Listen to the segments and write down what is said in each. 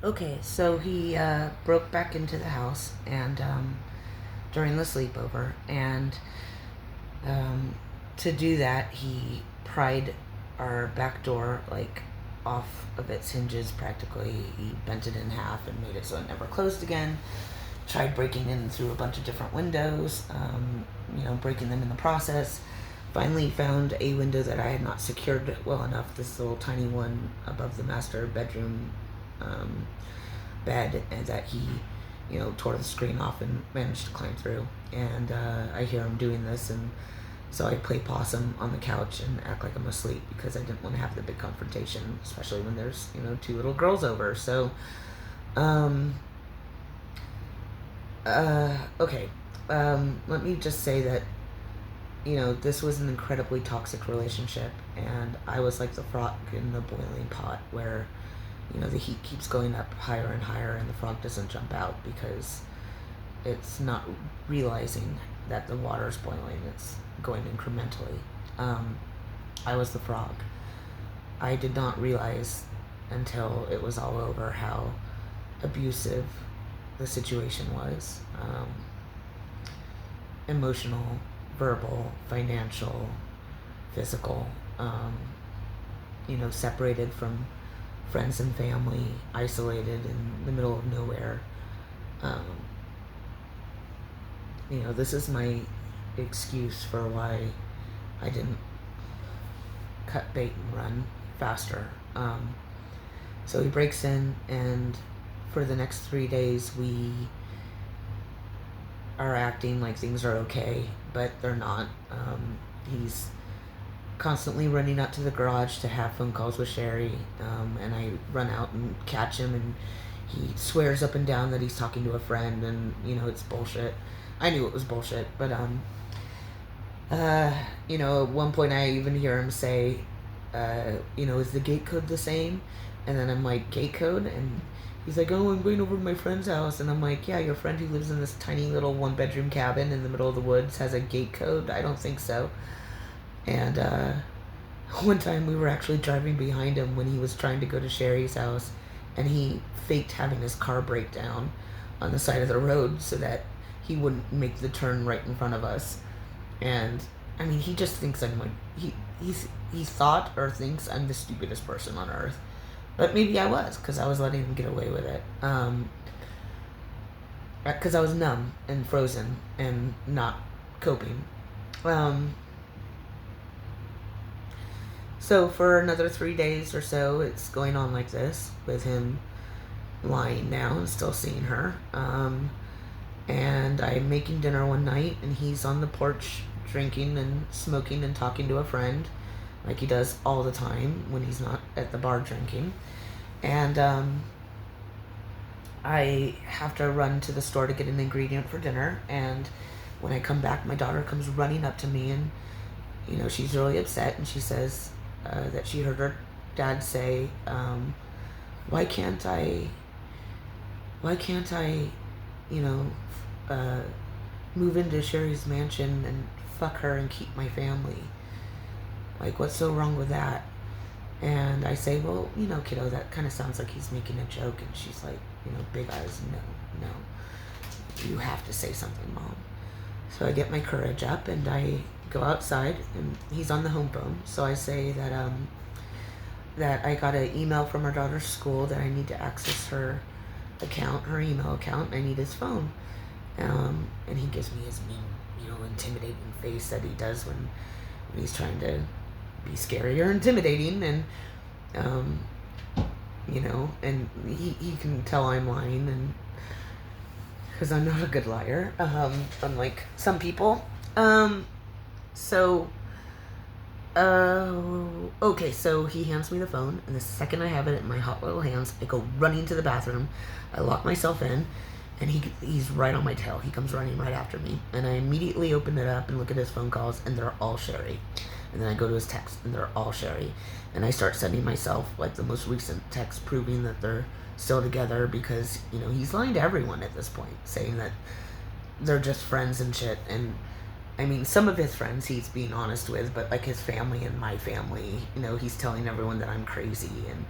Okay, so he broke back into the house and during the sleepover, and to do that, he pried our back door like off of its hinges practically. He bent it in half and made it so it never closed again. Tried breaking in through a bunch of different windows, breaking them in the process. Finally found a window that I had not secured well enough, this little tiny one above the master bedroom bed, and that he, tore the screen off and managed to climb through. And I hear him doing this, and so I play possum on the couch and act like I'm asleep because I didn't want to have the big confrontation, especially when there's, two little girls over. So, okay. Let me just say that, this was an incredibly toxic relationship, and I was like the frog in the boiling pot where, the heat keeps going up higher and higher, and the frog doesn't jump out because it's not realizing that the water's boiling. It's going incrementally. I was the frog. I did not realize until it was all over how abusive the situation was. Emotional, verbal, financial, physical, separated from friends and family, isolated in the middle of nowhere. This is my excuse for why I didn't cut bait and run faster. So he breaks in, and for the next 3 days we are acting like things are okay, but they're not. He's constantly running out to the garage to have phone calls with Sherri, and I run out and catch him, and he swears up and down that he's talking to a friend, and it's bullshit. I knew it was bullshit, but at one point I even hear him say, is the gate code the same? And then I'm like, gate code? And he's like, oh, I'm going over to my friend's house. And I'm like, yeah, your friend who lives in this tiny little 1-bedroom cabin in the middle of the woods has a gate code? I don't think so. And one time we were actually driving behind him when he was trying to go to Sherri's house, and he faked having his car break down on the side of the road so that he wouldn't make the turn right in front of us. And I mean, he just thinks I'm like, he thought or thinks I'm the stupidest person on earth. But maybe I was, because I was letting him get away with it. Because I was numb and frozen and not coping. So for another 3 days or so, it's going on like this, with him lying now and still seeing her. And I'm making dinner one night, and he's on the porch drinking and smoking and talking to a friend, like he does all the time when he's not at the bar drinking. And I have to run to the store to get an ingredient for dinner, and when I come back, my daughter comes running up to me, and she's really upset, and she says that she heard her dad say, why can't I move into Sherri's mansion and fuck her and keep my family? Like, what's so wrong with that? And I say, well, kiddo, that kind of sounds like he's making a joke. And she's like, big eyes, no, you have to say something, Mom. So I get my courage up, and I go outside, and he's on the home phone. So I say that that I got an email from her daughter's school that I need to access her email account, and I need his phone. And he gives me his mean, intimidating face that he does when he's trying to be scary or intimidating, and and he can tell I'm lying, and because I'm not a good liar, unlike some people. Okay, so he hands me the phone, and the second I have it in my hot little hands, I go running to the bathroom. I lock myself in, and he's right on my tail. He comes running right after me, and I immediately open it up and look at his phone calls, and they're all Sherri. And then I go to his text, and they're all Sherri. And I start sending myself like the most recent text proving that they're still together, because he's lying to everyone at this point, saying that they're just friends and shit. And I mean, some of his friends he's being honest with, but like his family and my family, he's telling everyone that I'm crazy, and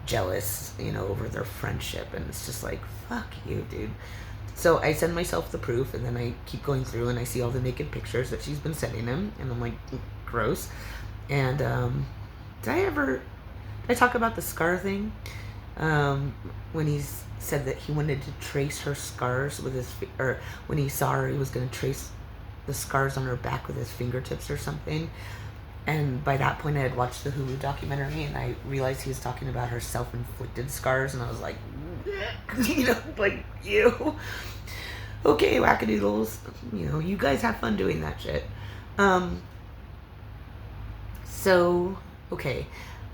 jealous, over their friendship. And it's just like, fuck you, dude. So I send myself the proof, and then I keep going through, and I see all the naked pictures that she's been sending him, and I'm like, gross. And did I talk about the scar thing? When he said that he wanted to trace her scars with his, or when he saw her, he was going to trace the scars on her back with his fingertips or something. And by that point, I had watched the Hulu documentary, and I realized he was talking about her self-inflicted scars, and I was like, like, you. Okay, wackadoodles. You guys have fun doing that shit. So, okay.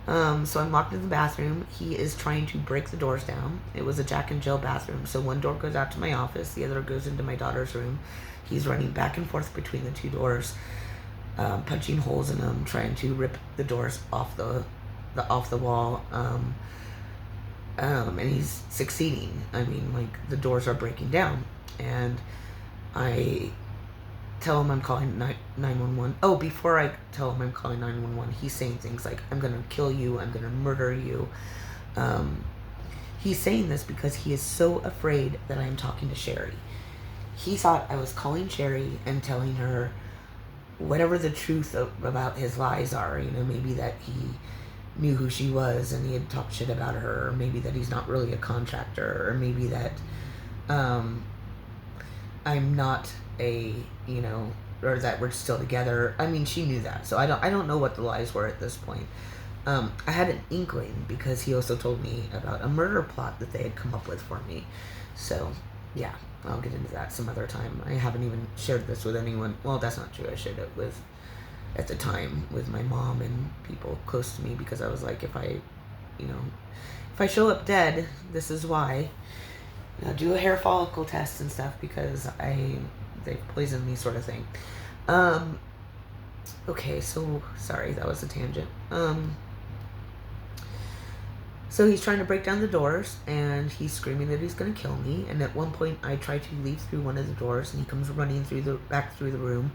So I'm locked in the bathroom. He is trying to break the doors down. It was a Jack and Jill bathroom. So one door goes out to my office. The other goes into my daughter's room. He's running back and forth between the two doors, punching holes in them, trying to rip the doors off the wall. And he's succeeding. I mean, like, the doors are breaking down. And I tell him I'm calling 911. Oh, before I tell him I'm calling 911, he's saying things like, I'm going to kill you, I'm going to murder you. He's saying this because he is so afraid that I'm talking to Sherri. He thought I was calling Sherri and telling her whatever the truth about his lies are. Maybe that he knew who she was and he had talked shit about her, or maybe that he's not really a contractor, or maybe that I'm not a, or that we're still together. I mean, she knew that, so I don't know what the lies were at this point. I had an inkling because he also told me about a murder plot that they had come up with for me. So, yeah, I'll get into that some other time. I haven't even shared this with anyone. Well, that's not true. I shared it at the time, with my mom and people close to me, because I was like, if I show up dead, this is why. Do a hair follicle test and stuff, because they poisoned me, sort of thing. Okay, so sorry, that was a tangent. So he's trying to break down the doors, and he's screaming that he's going to kill me. And at one point, I try to leave through one of the doors, and he comes running back through the room,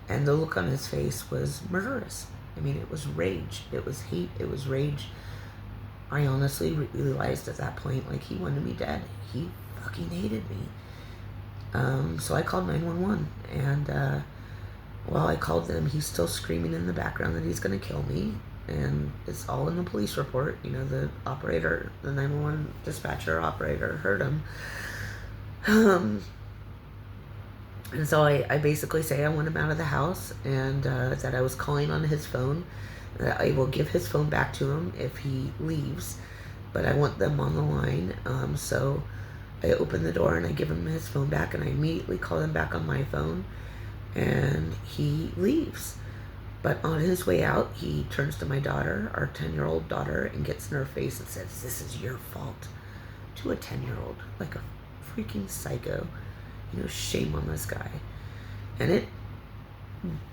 and the look on his face was murderous. I mean, it was rage, it was hate, it was rage. I honestly realized at that point, like, he wanted me dead. He fucking hated me. So I called 911, and while I called them, he's still screaming in the background that he's going to kill me. And it's all in the police report. The operator, the 911 dispatcher operator heard him. And so I basically say I want him out of the house, and that I was calling on his phone, that I will give his phone back to him if he leaves, but I want them on the line. So I open the door and I give him his phone back, and I immediately call him back on my phone, and he leaves. But on his way out, he turns to my daughter, our 10-year-old daughter, and gets in her face and says, "This is your fault." To a 10-year-old, like a freaking psycho. Shame on this guy. And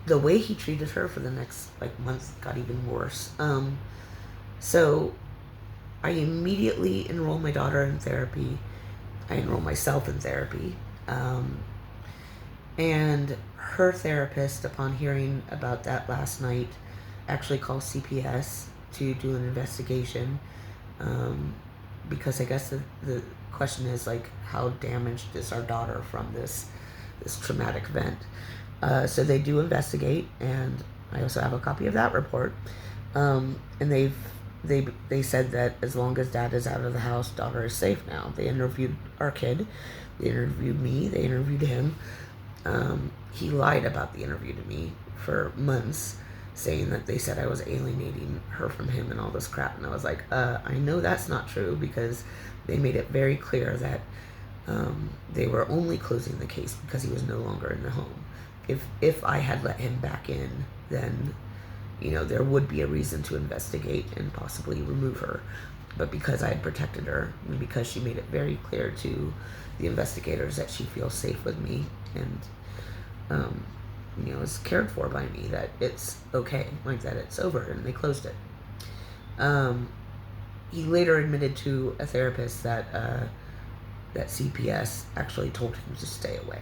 the way he treated her for the next, month got even worse. So I immediately enroll my daughter in therapy. I enroll myself in therapy. And her therapist, upon hearing about that last night, actually called CPS to do an investigation, because I guess the question is, how damaged is our daughter from this traumatic event. So they do investigate, and I also have a copy of that report. And they said that as long as dad is out of the house, daughter is safe now. They interviewed our kid, they interviewed me, they interviewed him. He lied about the interview to me for months, saying that they said I was alienating her from him and all this crap. And I was like, I know that's not true, because they made it very clear that they were only closing the case because he was no longer in the home. If I had let him back in, then there would be a reason to investigate and possibly remove her. But because I had protected her, and because she made it very clear to the investigators that she feels safe with me, and is cared for by me, that it's okay, that it's over, and they closed it. He later admitted to a therapist that CPS actually told him to stay away.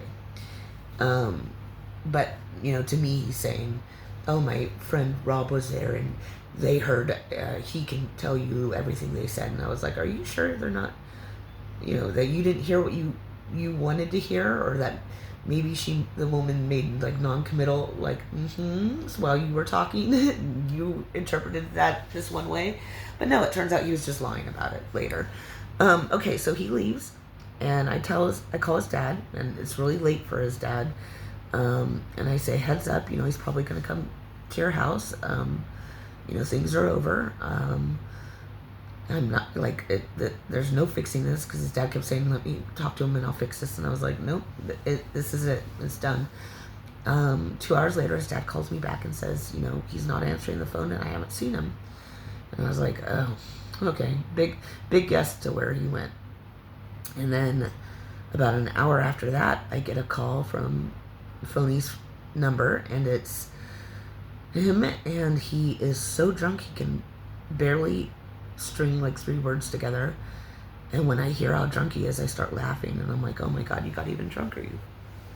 But to me, he's saying oh, my friend Rob was there and they heard, he can tell you everything they said. And I was like, are you sure they're not, that you didn't hear what you wanted to hear, or that maybe the woman made like non-committal like while you were talking. You interpreted that this one way, but no, it turns out he was just lying about it later. Okay, so he leaves, and I call his dad, and it's really late for his dad. And I say, heads up, he's probably gonna come to your house. Things are over. I'm not like it. There's no fixing this, because his dad kept saying, "Let me talk to him and I'll fix this." And I was like, "Nope, this is it. It's done." 2 hours later, his dad calls me back and says, he's not answering the phone and I haven't seen him. And I was like, "Oh, okay." Big guess to where he went. And then about an hour after that, I get a call from Phony's number, and it's him, and he is so drunk he can barely string like 3 words together. And when I hear how drunk he is, I start laughing, and I'm like, oh my god, you got even drunker, you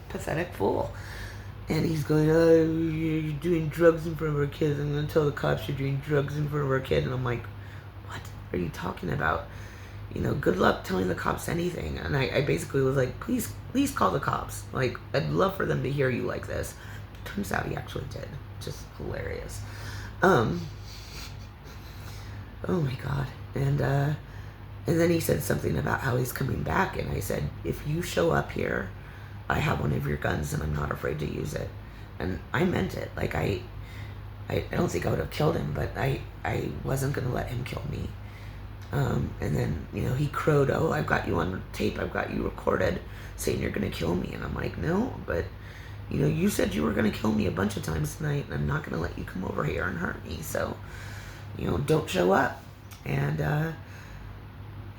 pathetic fool. And he's going, oh, you're doing drugs in front of our kids. I'm going to tell the cops you're doing drugs in front of our kid. And I'm like, what are you talking about? Good luck telling the cops anything. And I basically was like, please call the cops. Like, I'd love for them to hear you like this. Turns out he actually did. Just hilarious. Oh my god. And then he said something about how he's coming back, and I said, if you show up here, I have one of your guns and I'm not afraid to use it. And I meant it. Like, I don't think I would have killed him, but I wasn't going to let him kill me. And then, he crowed, oh, I've got you on tape, I've got you recorded saying you're going to kill me. And I'm like, no, but, you said you were going to kill me a bunch of times tonight, and I'm not going to let you come over here and hurt me. So, don't show up. And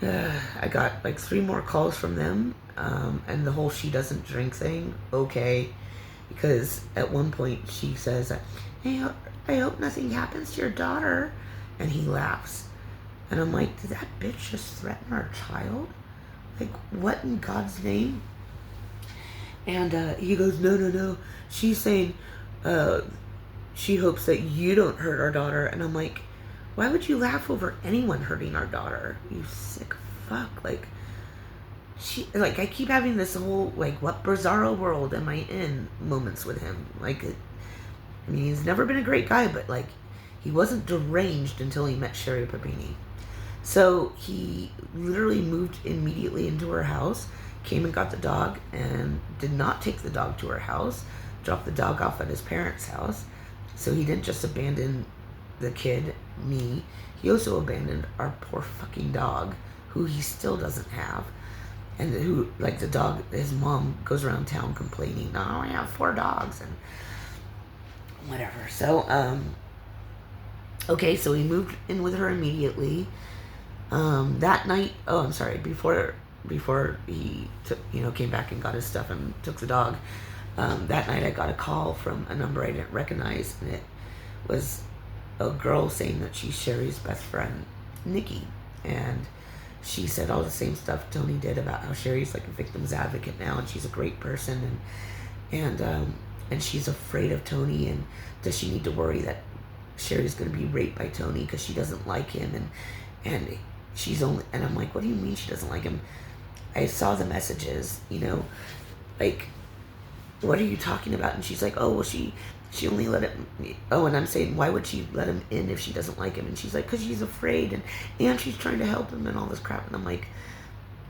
I got like 3 more calls from them, and the whole she doesn't drink thing, okay, because at one point she says, hey, I hope nothing happens to your daughter, and he laughs. And I'm like, did that bitch just threaten our child? Like, what in God's name? And he goes, no, she's saying she hopes that you don't hurt our daughter. And I'm like, why would you laugh over anyone hurting our daughter? You sick fuck. Like, I keep having this whole, like, what bizarro world am I in moments with him. Like, he's never been a great guy, but, like, he wasn't deranged until he met Sherri Papini. So he literally moved immediately into her house, came and got the dog, and did not take the dog to her house, dropped the dog off at his parents' house. So he didn't just abandon the kid, me, he also abandoned our poor fucking dog, who he still doesn't have, and who, like, the dog, his mom goes around town complaining, oh, I have 4 dogs, and whatever. So, okay, so he moved in with her immediately. That night, before he took, came back and got his stuff and took the dog, that night I got a call from a number I didn't recognize, and it was a girl saying that she's Sherri's best friend, Nikki, and she said all the same stuff Tony did about how Sherri's like a victim's advocate now, and she's a great person, and she's afraid of Tony, and does she need to worry that Sherri's going to be raped by Tony because she doesn't like him, and she's only, and I'm like, what do you mean she doesn't like him? I saw the messages, like, what are you talking about? And she's like, oh, well, she only let him, oh, and I'm saying, why would she let him in if she doesn't like him? And she's like, because she's afraid, and she's trying to help him and all this crap. And I'm like,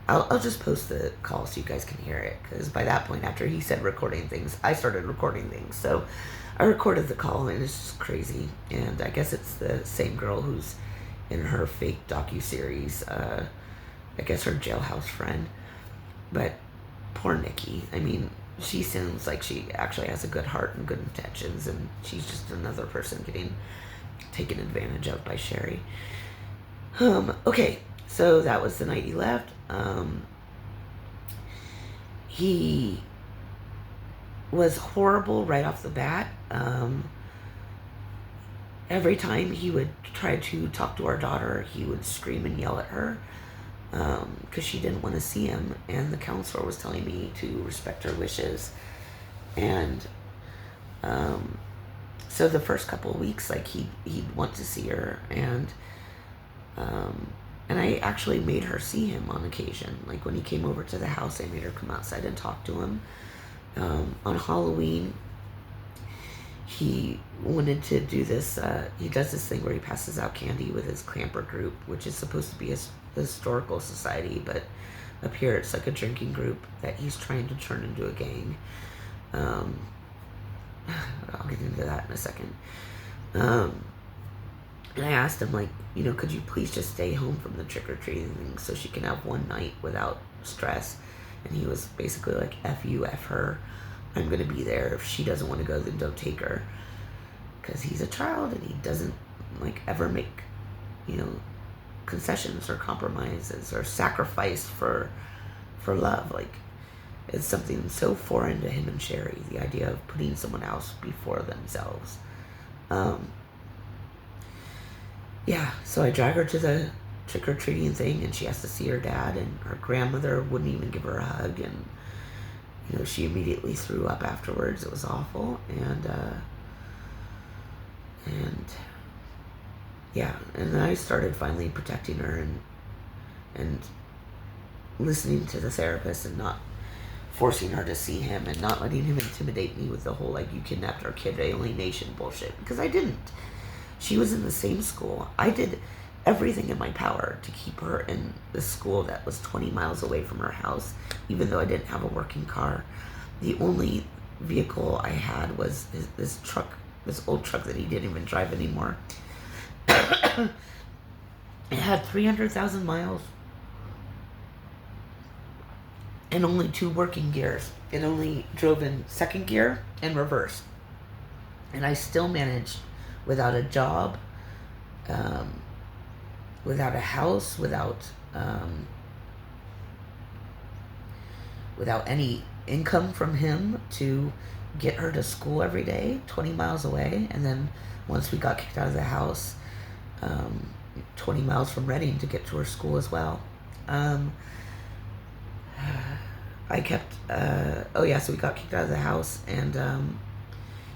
I'll just post the call so you guys can hear it, because by that point, after he said recording things, I started recording things. So I recorded the call, and it's just crazy. And I guess it's the same girl who's in her fake docuseries, I guess her jailhouse friend. But poor Nikki, she seems like she actually has a good heart and good intentions, and she's just another person getting taken advantage of by Sherri. Okay, so that was the night he left. He was horrible right off the bat. Every time he would try to talk to our daughter, he would scream and yell at her, because she didn't want to see him, and the counselor was telling me to respect her wishes. And So the first couple of weeks, like he'd want to see her, and I actually made her see him on occasion. Like when he came over to the house, I made her come outside and talk to him. On Halloween, he wanted to do this. He does this thing where he passes out candy with his clamper group, which is supposed to be a historical society, but up here it's like a drinking group that he's trying to turn into a gang. I'll get into that in a second. And I asked him, like, could you please just stay home from the trick-or-treating thing so she can have one night without stress? And he was basically like, F you, F her. I'm going to be there. If she doesn't want to go, then don't take her. Because he's a child and he doesn't, like, ever make, concessions or compromises or sacrifice for love. Like, it's something so foreign to him and Sherri, the idea of putting someone else before themselves. Yeah, so I drag her to the trick-or-treating thing, and she has to see her dad, and her grandmother wouldn't even give her a hug, and, she immediately threw up afterwards. It was awful, and yeah, and then I started finally protecting her and listening to the therapist and not forcing her to see him and not letting him intimidate me with the whole, like, you kidnapped our kid alienation bullshit, because I didn't. She was in the same school. I did everything in my power to keep her in the school that was 20 miles away from her house, even though I didn't have a working car. The only vehicle I had was this old truck that he didn't even drive anymore. It had 300,000 miles and only 2 working gears. It only drove in second gear and reverse. And I still managed, without a job, without a house, without any income from him, to get her to school every day, 20 miles away. And then once we got kicked out of the house, 20 miles from Reading to get to her school as well. I kept, so we got kicked out of the house, and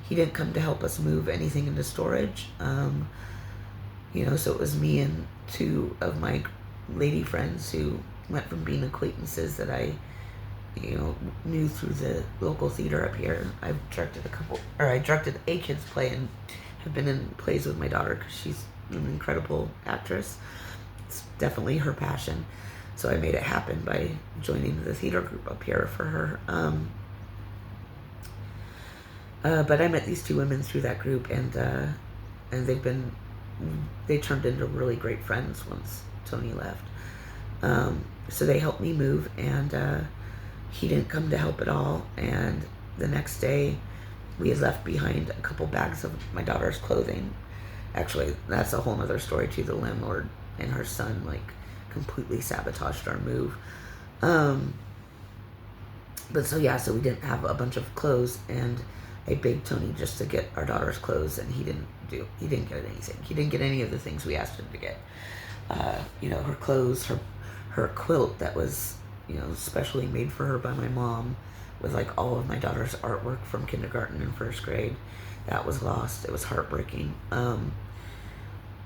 he didn't come to help us move anything into storage. So it was me and 2 of my lady friends who went from being acquaintances that I, knew through the local theater up here. I directed a kids play and have been in plays with my daughter because she's an incredible actress. It's definitely her passion. So I made it happen by joining the theater group up here for her. But I met these 2 women through that group, and they turned into really great friends once Tony left. So they helped me move, and he didn't come to help at all. And the next day, we had left behind a couple bags of my daughter's clothing. Actually, that's a whole other story too. The landlord and her son, like, completely sabotaged our move. So we didn't have a bunch of clothes, and I begged Tony just to get our daughter's clothes, and he didn't get anything. He didn't get any of the things we asked him to get. Her clothes, her quilt that was, specially made for her by my mom, with like all of my daughter's artwork from kindergarten and first grade. That was lost. It was heartbreaking.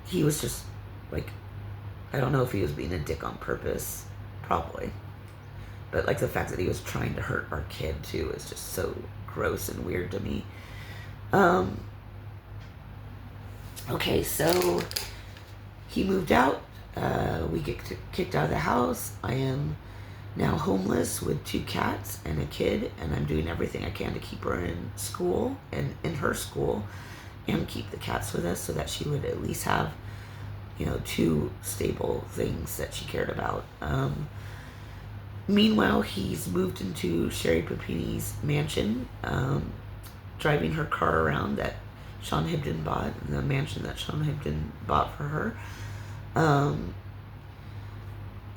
He was just like, I don't know if he was being a dick on purpose, probably. But like the fact that he was trying to hurt our kid too is just so gross and weird to me. Okay, so he moved out. We get kicked out of the house. I am now homeless with 2 cats and a kid, and I'm doing everything I can to keep her in school and in her school, and keep the cats with us so that she would at least have, 2 stable things that she cared about. Meanwhile, he's moved into Sherri Papini's mansion, driving her car around that Sean Hibden bought, the mansion that Sean Hibden bought for her.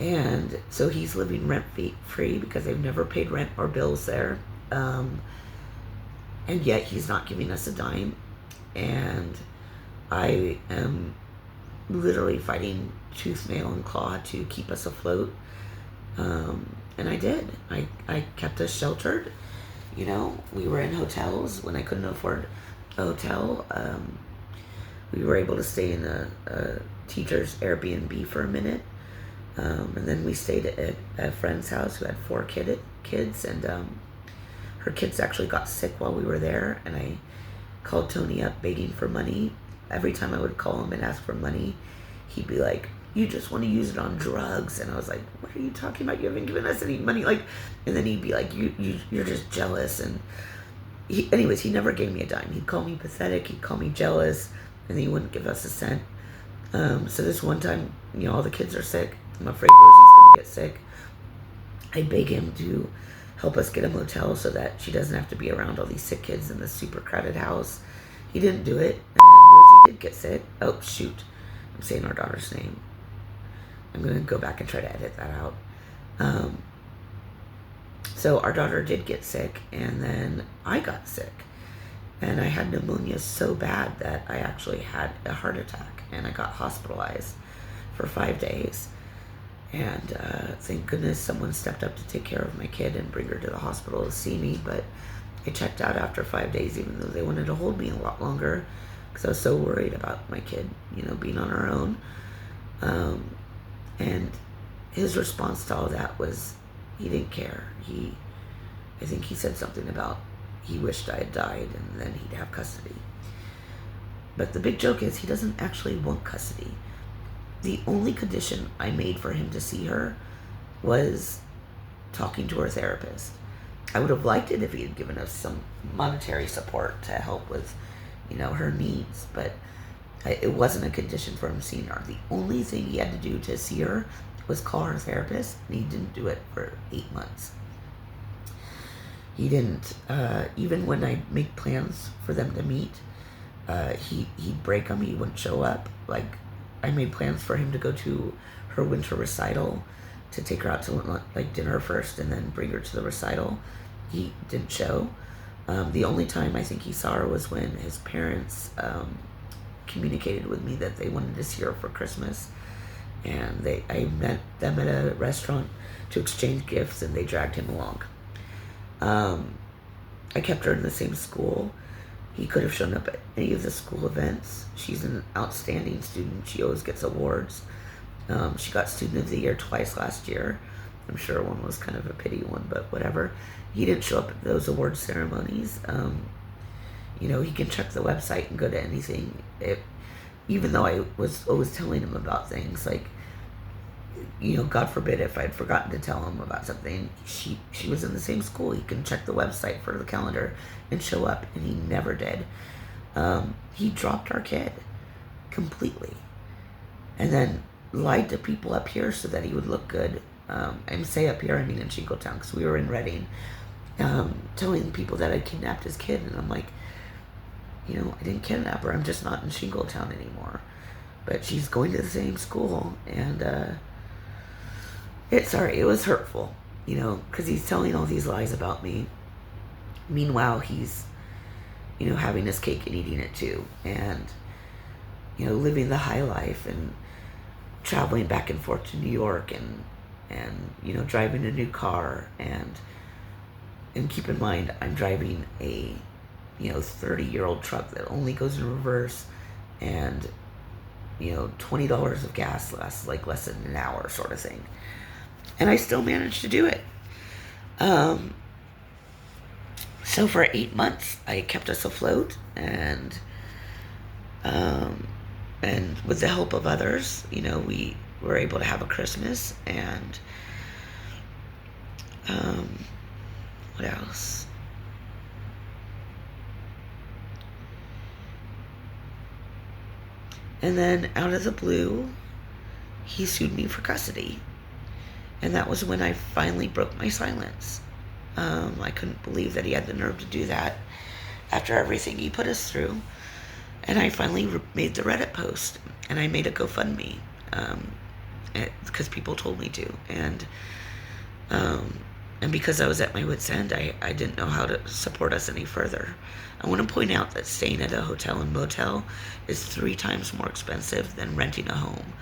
And so he's living rent-free because they've never paid rent or bills there. And yet he's not giving us a dime. And I am literally fighting tooth, nail, and claw to keep us afloat. And I did. I kept us sheltered. We were in hotels when I couldn't afford hotel. We were able to stay in a teacher's Airbnb for a minute. And then we stayed at a friend's house who had 4 kids, and her kids actually got sick while we were there, and I called Tony up begging for money. Every time I would call him and ask for money, he'd be like, "You just want to use it on drugs." And I was like, "What are you talking about? You haven't given us any money." And then he'd be like, you're just jealous. And anyways, he never gave me a dime. He'd call me pathetic, he'd call me jealous, and he wouldn't give us a cent. So this one time, all the kids are sick. I'm afraid Rosie's going to get sick. I beg him to help us get a motel so that she doesn't have to be around all these sick kids in this super crowded house. He didn't do it, and Rosie did get sick. Oh, shoot. I'm saying our daughter's name. I'm going to go back and try to edit that out. So our daughter did get sick, and then I got sick. And I had pneumonia so bad that I actually had a heart attack, and I got hospitalized for 5 days. And thank goodness someone stepped up to take care of my kid and bring her to the hospital to see me. But I checked out after 5 days, even though they wanted to hold me a lot longer, because I was so worried about my kid, being on her own. And his response to all that was he didn't care. I think he said something about he wished I had died and then he'd have custody. But the big joke is he doesn't actually want custody. The only condition I made for him to see her was talking to her therapist. I would have liked it if he had given us some monetary support to help with, her needs, but it wasn't a condition for him seeing her. The only thing he had to do to see her was call her therapist, and he didn't do it for 8 months. He didn't, even when I make plans for them to meet, he'd break them, he wouldn't show up. I made plans for him to go to her winter recital, to take her out to dinner first and then bring her to the recital. He didn't show. The only time I think he saw her was when his parents communicated with me that they wanted to see her for Christmas, and I met them at a restaurant to exchange gifts, and they dragged him along. I kept her in the same school. He could have shown up at any of the school events. She's an outstanding student. She always gets awards. She got Student of the Year twice last year. I'm sure one was kind of a pity one, but whatever. He didn't show up at those award ceremonies. He can check the website and go to anything. Even though I was always telling him about things, God forbid if I'd forgotten to tell him about something, she was in the same school. He can check the website for the calendar and show up, and he never did. He dropped our kid completely, and then lied to people up here so that he would look good. And say up here, I mean in Shingletown, because we were in Reading, telling people that I kidnapped his kid, and I'm like, I didn't kidnap her. I'm just not in Shingletown anymore. But she's going to the same school, and it was hurtful, because he's telling all these lies about me. Meanwhile, he's, having his cake and eating it too, and, living the high life and traveling back and forth to New York and driving a new car, and keep in mind, I'm driving a 30-year-old truck that only goes in reverse, and $20 of gas lasts less than an hour, sort of thing, and I still managed to do it. So for 8 months I kept us afloat, and with the help of others, we were able to have a Christmas, and what else? And then out of the blue, he sued me for custody, and that was when I finally broke my silence. I couldn't believe that he had the nerve to do that after everything he put us through. And I finally made the Reddit post, and I made a GoFundMe, because people told me to, and because I was at my wit's end, I didn't know how to support us any further. I want to point out that staying at a hotel and motel is 3 times more expensive than renting a home,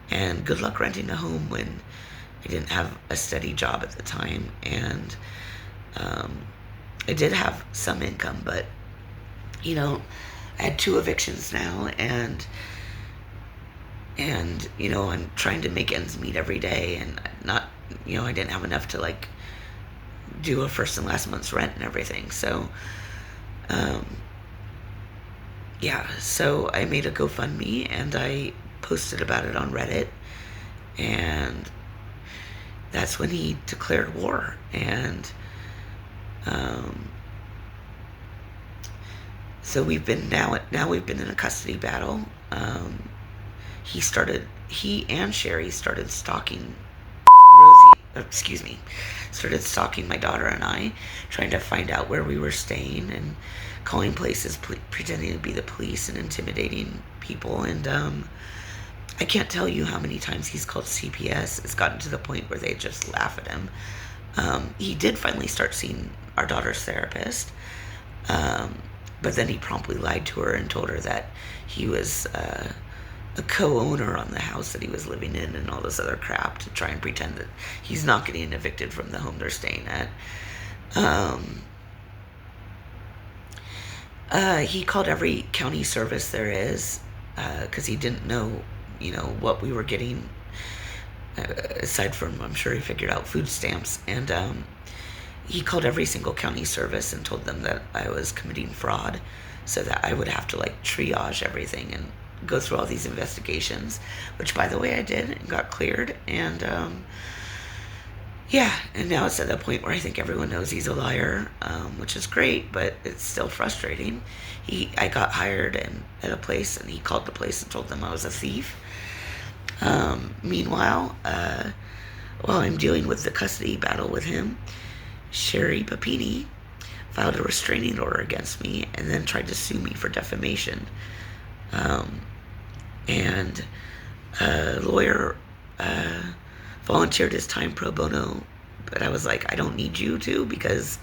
and good luck renting a home when I didn't have a steady job at the time, and I did have some income, but you know, I had 2 evictions now, and you know, I'm trying to make ends meet every day, and not, you know, I didn't have enough to like do a first and last month's rent and everything. So yeah, so I made a GoFundMe and I posted about it on Reddit, and that's when he declared war. And so we've been we've been in a custody battle. He and Sherri started stalking started stalking my daughter and I, trying to find out where we were staying and calling places, pretending to be the police and intimidating people. And I can't tell you how many times he's called CPS. It's gotten to the point where they just laugh at him. He did finally start seeing our daughter's therapist, but then he promptly lied to her and told her that he was a co-owner on the house that he was living in and all this other crap, to try and pretend that he's not getting evicted from the home they're staying at. He called every county service there is, because he didn't know, you know, what we were getting, aside from, I'm sure he figured out, food stamps. And he called every single county service and told them that I was committing fraud, so that I would have to like triage everything and go through all these investigations, which, by the way, I did and got cleared. And yeah, and now it's at that point where I think everyone knows he's a liar, which is great, but it's still frustrating. I got hired at a place, and he called the place and told them I was a thief. Meanwhile, while I'm dealing with the custody battle with him, Sherri Papini filed a restraining order against me and then tried to sue me for defamation. And a lawyer volunteered his time pro bono, but I was like, I don't need you to, because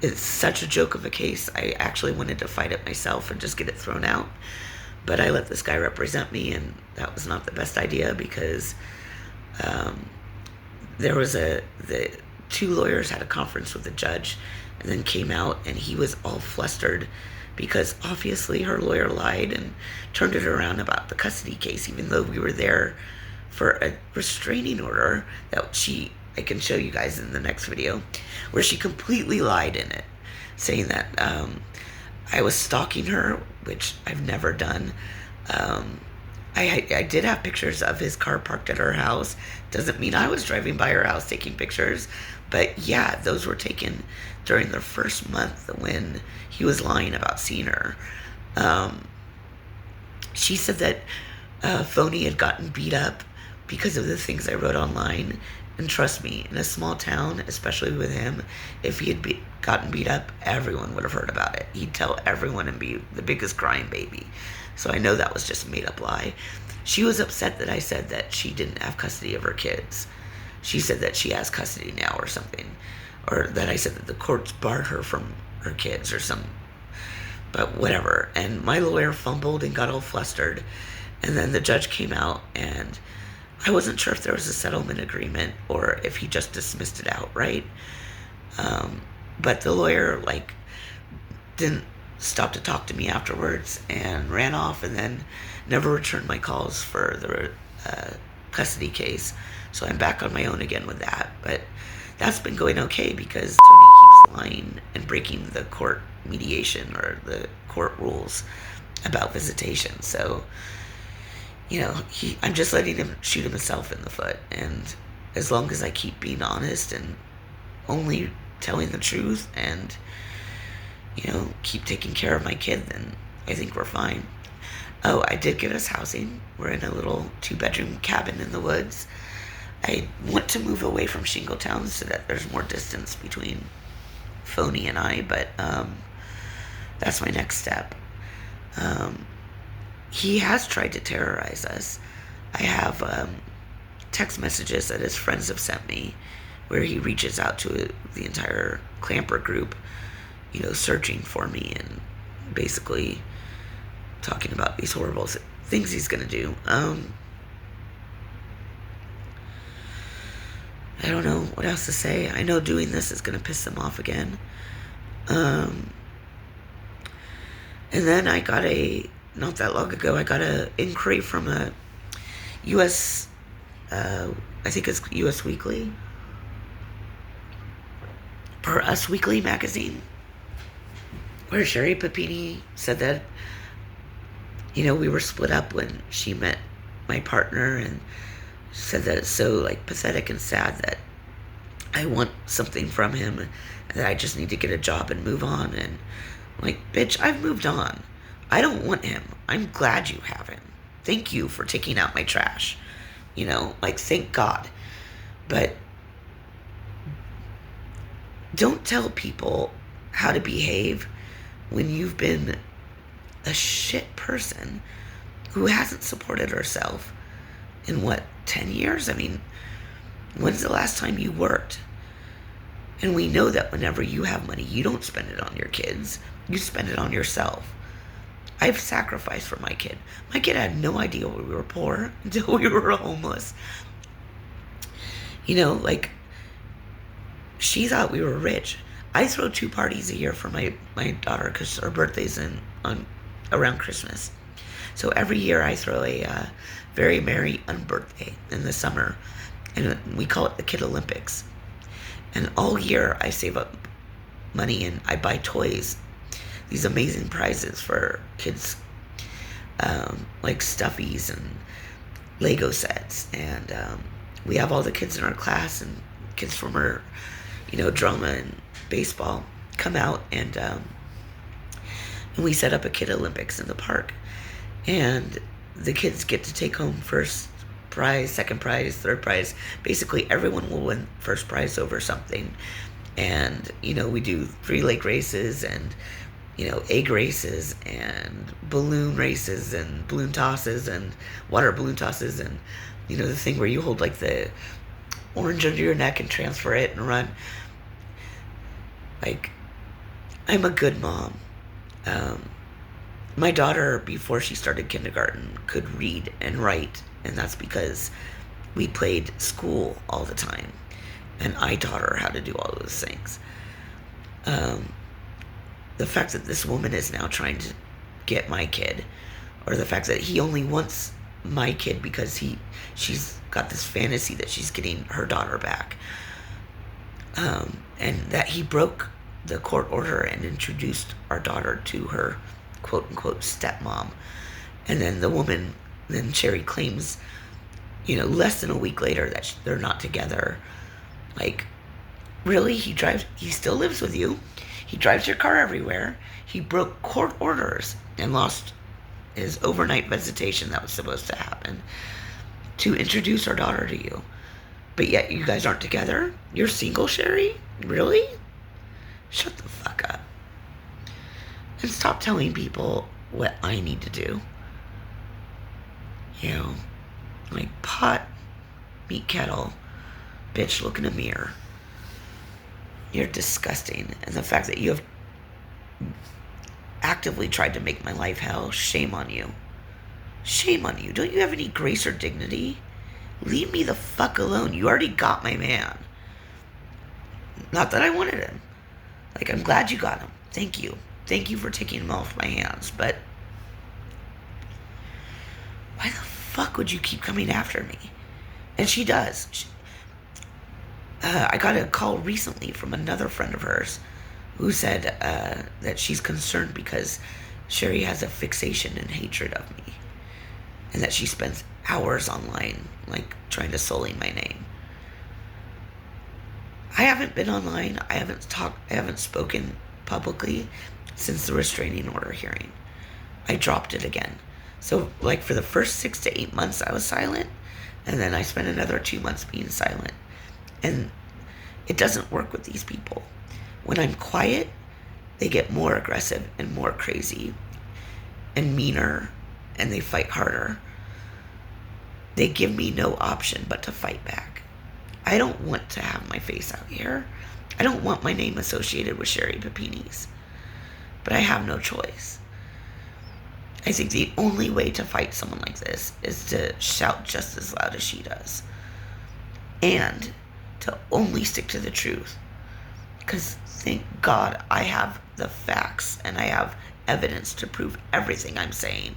it's such a joke of a case. I actually wanted to fight it myself and just get it thrown out, but I let this guy represent me, and that was not the best idea, because the 2 lawyers had a conference with the judge and then came out, and he was all flustered because obviously her lawyer lied and turned it around about the custody case, even though we were there for a restraining order that I can show you guys in the next video, where she completely lied in it, saying that I was stalking her, which I've never done. I did have pictures of his car parked at her house. Doesn't mean I was driving by her house taking pictures, but yeah, those were taken during the first month when he was lying about seeing her. She said that Phony had gotten beat up because of the things I wrote online. And trust me, in a small town, especially with him, if he had gotten beat up, everyone would have heard about it. He'd tell everyone and be the biggest crying baby. So I know that was just a made-up lie. She was upset that I said that she didn't have custody of her kids. She said that she has custody now or something. Or that I said that the courts barred her from her kids or some... But whatever. And my lawyer fumbled and got all flustered. And then the judge came out, and I wasn't sure if there was a settlement agreement or if he just dismissed it outright. But the lawyer, didn't stop to talk to me afterwards and ran off, and then never returned my calls for the custody case. So I'm back on my own again with that. But that's been going okay because Tony keeps lying and breaking the court mediation or the court rules about visitation. So, I'm just letting him shoot himself in the foot. And as long as I keep being honest and only telling the truth and, keep taking care of my kid, then I think we're fine. Oh, I did get us housing. We're in a little 2-bedroom cabin in the woods. I want to move away from Shingletown so that there's more distance between Phony and I, but that's my next step. He has tried to terrorize us. I have text messages that his friends have sent me where he reaches out to the entire Clamper group, searching for me and basically talking about these horrible things he's going to do. I don't know what else to say. I know doing this is going to piss them off again. And then I got not that long ago, I got an inquiry from a U.S., I think it's U.S. Weekly, per Us Weekly magazine, where Sherri Papini said that, we were split up when she met my partner, and said that it's so, like, pathetic and sad that I want something from him, and that I just need to get a job and move on. And I'm like, bitch, I've moved on. I don't want him. I'm glad you have him. Thank you for taking out my trash. Thank God. But don't tell people how to behave when you've been a shit person who hasn't supported herself in 10 years? I mean, when's the last time you worked? And we know that whenever you have money, you don't spend it on your kids. You spend it on yourself. I've sacrificed for my kid. My kid had no idea we were poor until we were homeless. She thought we were rich. I throw 2 parties a year for my daughter because her birthday's around Christmas. So every year I throw a very merry unbirthday in the summer, and we call it the Kid Olympics. And all year I save up money and I buy toys, these amazing prizes for kids, like stuffies and Lego sets. And we have all the kids in our class and kids from our, drama and baseball come out, and we set up a Kid Olympics in the park. And the kids get to take home first prize, second prize, third prize. Basically, everyone will win first prize over something. And, we do 3-leg races and, egg races and balloon races and balloon tosses and water balloon tosses and, the thing where you hold, like, the orange under your neck and transfer it and run. Like, I'm a good mom. My daughter, before she started kindergarten, could read and write, and that's because we played school all the time, and I taught her how to do all those things. The fact that this woman is now trying to get my kid, or the fact that he only wants my kid because she's got this fantasy that she's getting her daughter back, and that he broke the court order and introduced our daughter to her quote-unquote stepmom. And then Sherri claims, less than a week later that they're not together. Like, really? He still lives with you. He drives your car everywhere. He broke court orders and lost his overnight visitation that was supposed to happen to introduce our daughter to you. But yet you guys aren't together? You're single, Sherri? Really? Shut the fuck up. And stop telling people what I need to do. Like, pot, meet kettle, bitch, look in a mirror. You're disgusting. And the fact that you have actively tried to make my life hell, shame on you. Shame on you. Don't you have any grace or dignity? Leave me the fuck alone. You already got my man. Not that I wanted him. Like, I'm glad you got him. Thank you. Thank you for taking him off my hands, but why the fuck would you keep coming after me? And she does. I got a call recently from another friend of hers who said that she's concerned because Sherri has a fixation and hatred of me, and that she spends hours online, like, trying to sully my name. I haven't been online. I haven't spoken publicly since the restraining order hearing. I dropped it again. So, like, for the first 6 to 8 months, I was silent, and then I spent another 2 months being silent. And it doesn't work with these people. When I'm quiet, they get more aggressive and more crazy and meaner, and they fight harder. They give me no option but to fight back. I don't want to have my face out here. I don't want my name associated with Sherri Papini's. But I have no choice. I think the only way to fight someone like this is to shout just as loud as she does. And to only stick to the truth. Because thank God I have the facts and I have evidence to prove everything I'm saying.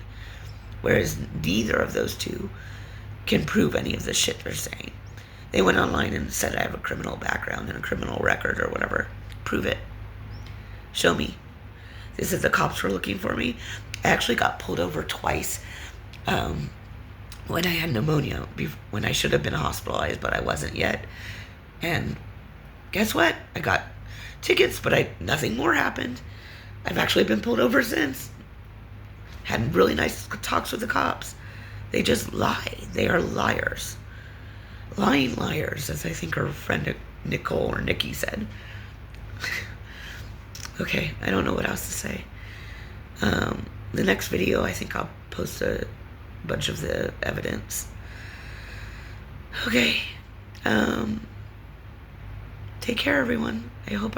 Whereas neither of those two can prove any of the shit they're saying. They went online and said I have a criminal background and a criminal record or whatever. Prove it. Show me. They said the cops were looking for me. I actually got pulled over twice when I had pneumonia, when I should have been hospitalized, but I wasn't yet. And guess what? I got tickets, but nothing more happened. I've actually been pulled over since. Had really nice talks with the cops. They just lie. They are liars. Lying liars, as I think her friend Nicole or Nikki said. Okay, I don't know what else to say. The next video, I think I'll post a bunch of the evidence. Okay. Take care, everyone. I hope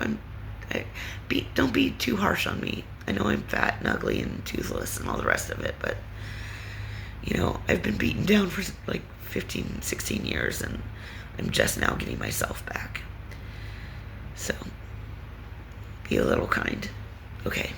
don't be too harsh on me. I know I'm fat and ugly and toothless and all the rest of it, but, you know, I've been beaten down for like 15, 16 years, and I'm just now getting myself back. So, be a little kind. Okay.